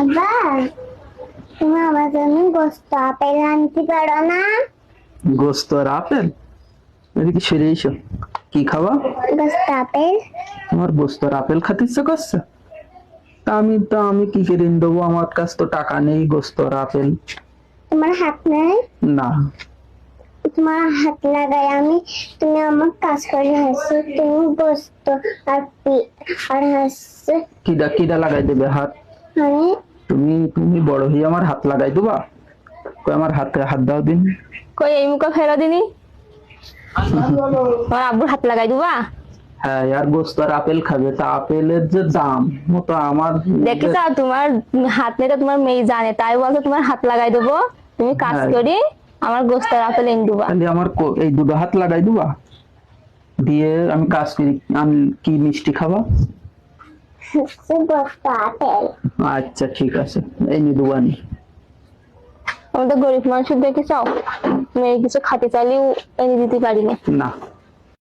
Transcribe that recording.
আব্বা, তুমি আমার জন্য গোস্ত আপেল আনতে পারো না? গোস্ত আর আপেল? এদিকে সরে এসো। কি খাওয়া? গোস্ত আপেল। আমার গোস্ত আর আপেল খেতে ইচ্ছে করছে? তা আমি কি করে এনে দেবো? আমার কাছে তো টাকা নেই গোস্ত আর আপেল। তোমার হাত নেই? না। তোমার হাত লাগাই আমি, তুমি আমার কাজ করে হাসছো, তুমি গোস্ত আর আর হাসছে কিডা কিডা লাগাই দেবে হাত? মানে তুমি বড় হয়ে আমার হাত লাগাই দেবা? কই আমার হাতে হাত দাও দিন। কই এই মুখা ফেরা দিনি তোমার আব্বুর হাত লাগাই দিবা? হ্যাঁ, আর গোস্ত আর আপেল খাবে, তা আপেলের যে দাম মতো আমার। দেখেছ তোমার হাত নেই, তোমার মেয়ে জানে, তাই বলতো তোমার হাত লাগাই দেবো। তুমি কাজ হ্যাঁ। করি আমার গোস্ত আর আপেল এনে দিবা। তাহলে আমার এই দুটো হাত লাগাই দিবা? দিয়ে আমি কাজ করি। আমি কি মিষ্টি খাবা? গোস্ত আপেল। আচ্ছা ঠিক আছে, এই নি দুবানি। আমাদের গরিব মানুষ দেখে চাও, মেয়ে কিছু খাতে চাইলেও এনে দিতে পারি না। না।